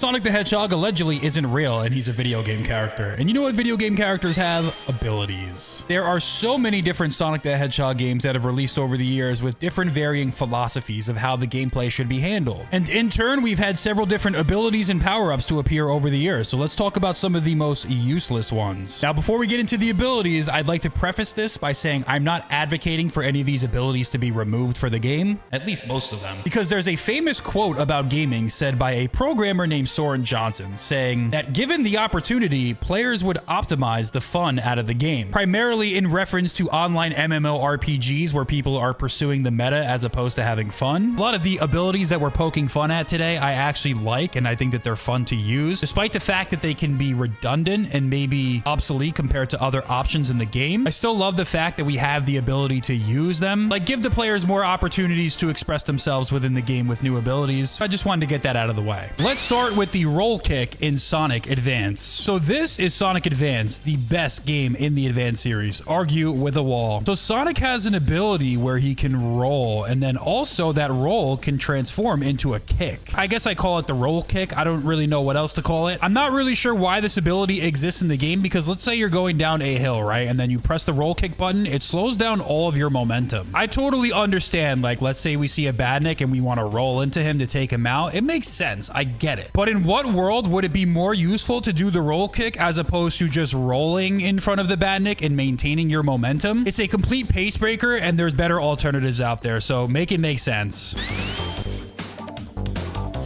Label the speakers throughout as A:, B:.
A: Sonic the Hedgehog allegedly isn't real and he's a video game character. And you know what video game characters have? Abilities. There are so many different Sonic the Hedgehog games that have released over the years with different varying philosophies of how the gameplay should be handled. And in turn, we've had several different abilities and power-ups to appear over the years. So let's talk about some of the most useless ones. Now, before we get into the abilities, I'd like to preface this by saying I'm not advocating for any of these abilities to be removed for the game, at least most of them, because there's a famous quote about gaming said by a programmer named Soren Johnson saying that given the opportunity, players would optimize the fun out of the game, primarily in reference to online MMORPGs where people are pursuing the meta as opposed to having fun. A lot of the abilities that we're poking fun at today, I actually like, and I think that they're fun to use, despite the fact that they can be redundant and maybe obsolete compared to other options in the game. I still love the fact that we have the ability to use them, like give the players more opportunities to express themselves within the game with new abilities. I just wanted to get that out of the way. Let's start with the roll kick in Sonic Advance. So this is Sonic Advance, the best game in the Advance series. Argue with a wall. So Sonic has an ability where he can roll, and then also that roll can transform into a kick. I guess I call it the roll kick. I don't really know what else to call it. I'm not really sure why this ability exists in the game, because let's say you're going down a hill, right? And then you press the roll kick button, it slows down all of your momentum. I totally understand, like, let's say we see a badnik and we want to roll into him to take him out. It makes sense. I get it. But in what world would it be more useful to do the roll kick as opposed to just rolling in front of the badnik and maintaining your momentum? It's a complete pace breaker, and there's better alternatives out there, so make it make sense.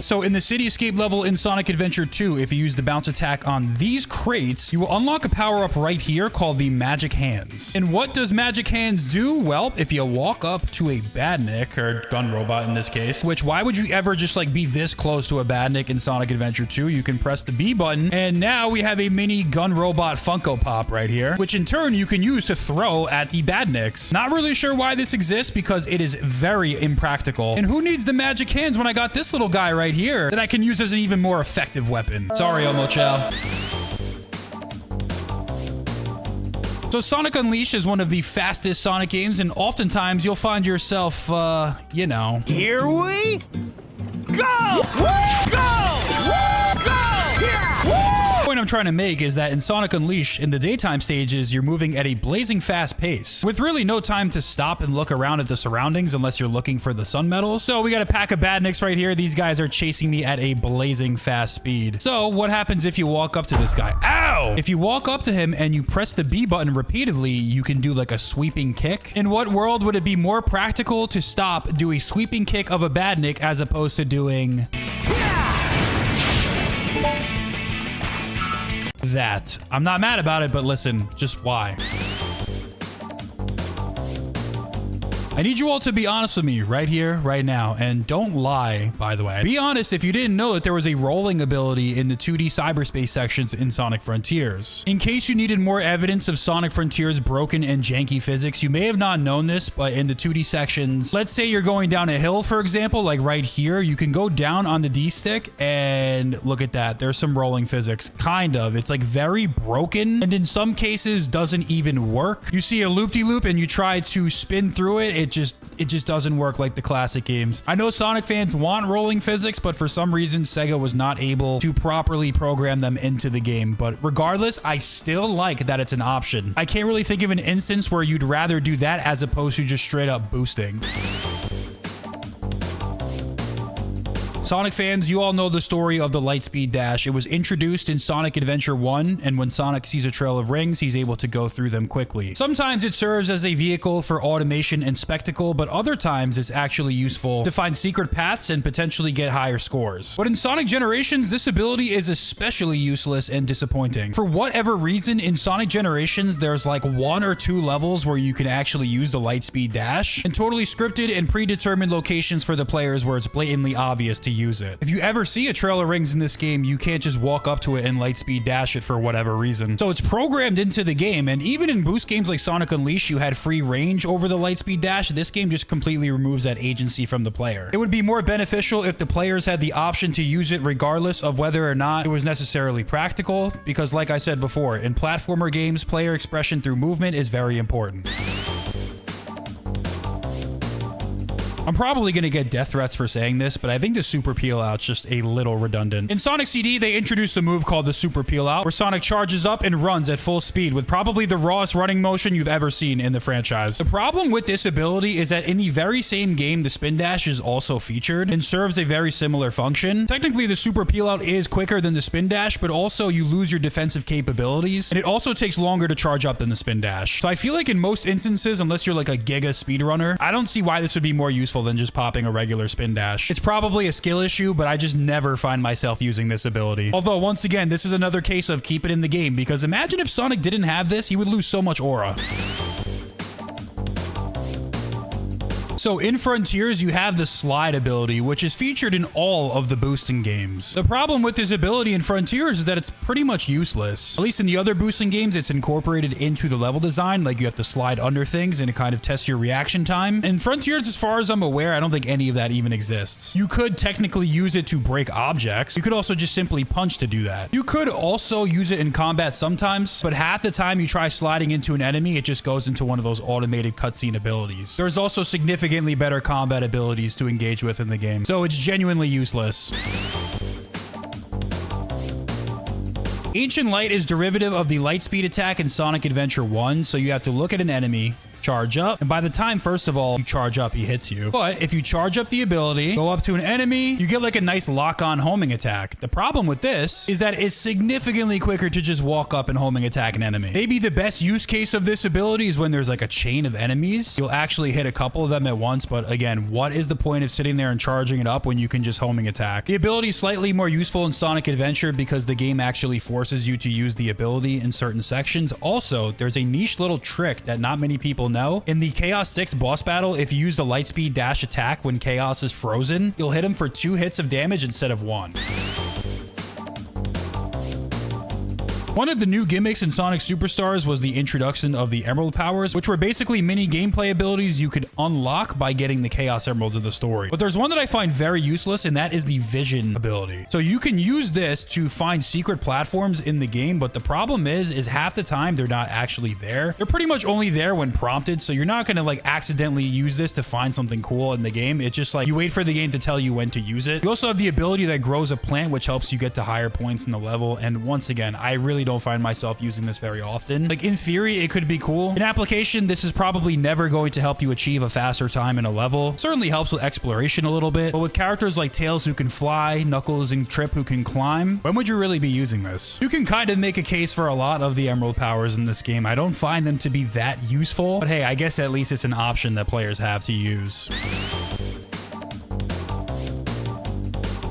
A: So in the Cityscape level in Sonic Adventure 2, if you use the bounce attack on these crates, you will unlock a power-up right here called the Magic Hands. And what does Magic Hands do? Well, if you walk up to a badnik, or gun robot in this case, which why would you ever just like be this close to a badnik in Sonic Adventure 2? You can press the B button, and now we have a mini gun robot Funko Pop right here, which in turn you can use to throw at the badniks. Not really sure why this exists because it is very impractical. And who needs the Magic Hands when I got this little guy right here that I can use as an even more effective weapon? Sorry, Omo-chow. So Sonic Unleashed is one of the fastest Sonic games, and oftentimes you'll find yourself, you know.
B: Here we go! Go!
A: The point I'm trying to make is that in Sonic Unleashed, in the daytime stages, you're moving at a blazing fast pace, with really no time to stop and look around at the surroundings unless you're looking for the sun medals. So we got a pack of badniks right here. These guys are chasing me at a blazing fast speed. So what happens if you walk up to this guy? Ow! If you walk up to him and you press the B button repeatedly, you can do like a sweeping kick. In what world would it be more practical to stop, do a sweeping kick of a badnik as opposed to doing that? I'm not mad about it, but listen, just why? I need you all to be honest with me right here, right now, and don't lie, by the way. Be honest if you didn't know that there was a rolling ability in the 2D cyberspace sections in Sonic Frontiers. In case you needed more evidence of Sonic Frontiers' broken and janky physics, you may have not known this, but in the 2D sections, let's say you're going down a hill, for example, like right here, you can go down on the D-stick, and look at that. There's some rolling physics, kind of. It's like very broken, and in some cases doesn't even work. You see a loop-de-loop and you try to spin through it, it just doesn't work like the classic games. I know Sonic fans want rolling physics, but for some reason, Sega was not able to properly program them into the game. But regardless, I still like that it's an option. I can't really think of an instance where you'd rather do that as opposed to just straight up boosting. Sonic fans, you all know the story of the Lightspeed Dash. It was introduced in Sonic Adventure 1, and when Sonic sees a trail of rings, he's able to go through them quickly. Sometimes it serves as a vehicle for automation and spectacle, but other times it's actually useful to find secret paths and potentially get higher scores. But in Sonic Generations, this ability is especially useless and disappointing. For whatever reason, in Sonic Generations, there's like 1 or 2 levels where you can actually use the Lightspeed Dash, and totally scripted and predetermined locations for the players where it's blatantly obvious to use it. If you ever see a trail of rings in this game, you can't just walk up to it and Lightspeed Dash it for whatever reason. So it's programmed into the game, and even in boost games like Sonic Unleashed, you had free range over the Lightspeed Dash. This game just completely removes that agency from the player. It would be more beneficial if the players had the option to use it regardless of whether or not it was necessarily practical, because like I said before, in platformer games, player expression through movement is very important. I'm probably going to get death threats for saying this, but I think the super peel out's just a little redundant. In Sonic CD, they introduced a move called the super peel out, where Sonic charges up and runs at full speed with probably the rawest running motion you've ever seen in the franchise. The problem with this ability is that in the very same game, the spin dash is also featured and serves a very similar function. Technically, the super peel out is quicker than the spin dash, but also you lose your defensive capabilities, and it also takes longer to charge up than the spin dash. So I feel like in most instances, unless you're like a giga speedrunner, I don't see why this would be more useful than just popping a regular spin dash. It's probably a skill issue, but I just never find myself using this ability. Although, once again, this is another case of keep it in the game, because imagine if Sonic didn't have this, he would lose so much aura. So in Frontiers, you have the slide ability, which is featured in all of the boosting games. The problem with this ability in Frontiers is that it's pretty much useless. At least in the other boosting games, it's incorporated into the level design, like you have to slide under things and it kind of tests your reaction time. In Frontiers, as far as I'm aware, I don't think any of that even exists. You could technically use it to break objects. You could also just simply punch to do that. You could also use it in combat sometimes, but half the time you try sliding into an enemy, it just goes into one of those automated cutscene abilities. There's also significantly better combat abilities to engage with in the game, so it's genuinely useless. Ancient Light is derivative of the light speed attack in Sonic Adventure 1, so you have to look at an enemy, charge up, and by the time, first of all, you charge up, he hits you. But if you charge up the ability, go up to an enemy, you get like a nice lock-on homing attack. The problem with this is that it's significantly quicker to just walk up and homing attack an enemy. Maybe the best use case of this ability is when there's like a chain of enemies. You'll actually hit a couple of them at once, but again, what is the point of sitting there and charging it up when you can just homing attack? The ability is slightly more useful in Sonic Adventure because the game actually forces you to use the ability in certain sections. Also, there's a niche little trick that not many people know. In the Chaos 6 boss battle, if you use the lightspeed dash attack when Chaos is frozen, you'll hit him for 2 hits of damage instead of 1. One of the new gimmicks in Sonic Superstars was the introduction of the Emerald powers, which were basically mini gameplay abilities you could unlock by getting the Chaos Emeralds of the story. But there's one that I find very useless, and that is the Vision ability. So you can use this to find secret platforms in the game, but the problem is half the time they're not actually there. They're pretty much only there when prompted, so you're not gonna like accidentally use this to find something cool in the game. It's just like you wait for the game to tell you when to use it. You also have the ability that grows a plant, which helps you get to higher points in the level, and once again, I really don't find myself using this very often. Like in theory, it could be cool. In application, this is probably never going to help you achieve a faster time in a level. Certainly helps with exploration a little bit, but with characters like Tails who can fly, Knuckles and Trip who can climb, when would you really be using this? You can kind of make a case for a lot of the Emerald powers in this game. I don't find them to be that useful, but hey, I guess at least it's an option that players have to use.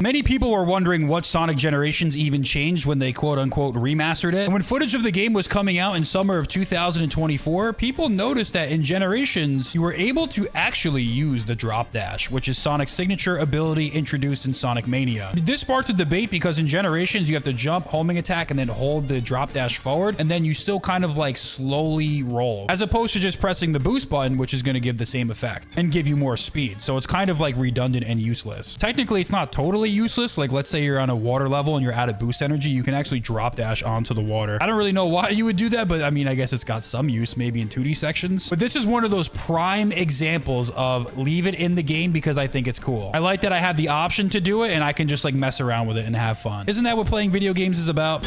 A: Many people were wondering what Sonic Generations even changed when they quote-unquote remastered it. And when footage of the game was coming out in summer of 2024, people noticed that in Generations, you were able to actually use the drop dash, which is Sonic's signature ability introduced in Sonic Mania. This sparked a debate because in Generations, you have to jump, homing attack, and then hold the drop dash forward, and then you still kind of like slowly roll, as opposed to just pressing the boost button, which is going to give the same effect and give you more speed. So it's kind of like redundant and useless. Technically, it's not totally useless. Like let's say you're on a water level and you're out of boost energy, you can actually drop dash onto the water. I don't really know why you would do that, but I mean, I guess it's got some use maybe in 2D sections. But this is one of those prime examples of leave it in the game because I think it's cool. I like that I have the option to do it and I can just like mess around with it and have fun. Isn't that what playing video games is about?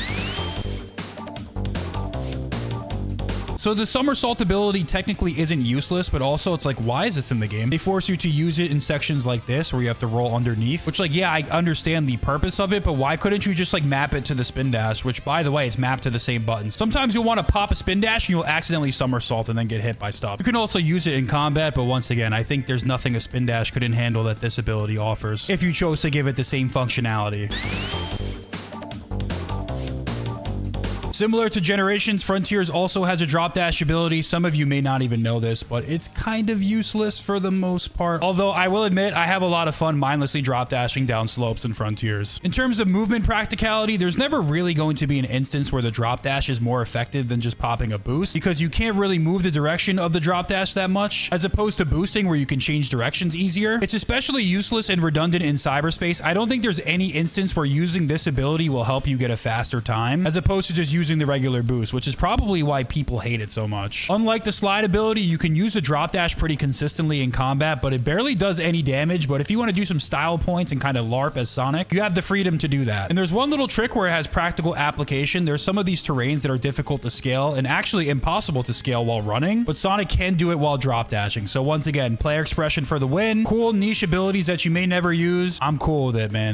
A: So the Somersault ability technically isn't useless, but also it's like, why is this in the game? They force you to use it in sections like this where you have to roll underneath, which like, yeah, I understand the purpose of it, but why couldn't you just like map it to the spin dash, which by the way, is mapped to the same buttons. Sometimes you'll want to pop a spin dash and you'll accidentally somersault and then get hit by stuff. You can also use it in combat, but once again, I think there's nothing a spin dash couldn't handle that this ability offers if you chose to give it the same functionality. Similar to Generations, Frontiers also has a drop dash ability. Some of you may not even know this, but it's kind of useless for the most part. Although I will admit, I have a lot of fun mindlessly drop dashing down slopes in Frontiers. In terms of movement practicality, there's never really going to be an instance where the drop dash is more effective than just popping a boost, because you can't really move the direction of the drop dash that much, as opposed to boosting where you can change directions easier. It's especially useless and redundant in cyberspace. I don't think there's any instance where using this ability will help you get a faster time, as opposed to just using using the regular boost, which is probably why people hate it so much. Unlike the slide ability, you can use the drop dash pretty consistently in combat, but it barely does any damage. But if you want to do some style points and kind of LARP as Sonic, you have the freedom to do that. And there's one little trick where it has practical application. There's some of these terrains that are difficult to scale and actually impossible to scale while running, but Sonic can do it while drop dashing. So once again, player expression for the win. Cool niche abilities that you may never use. I'm cool with it, man.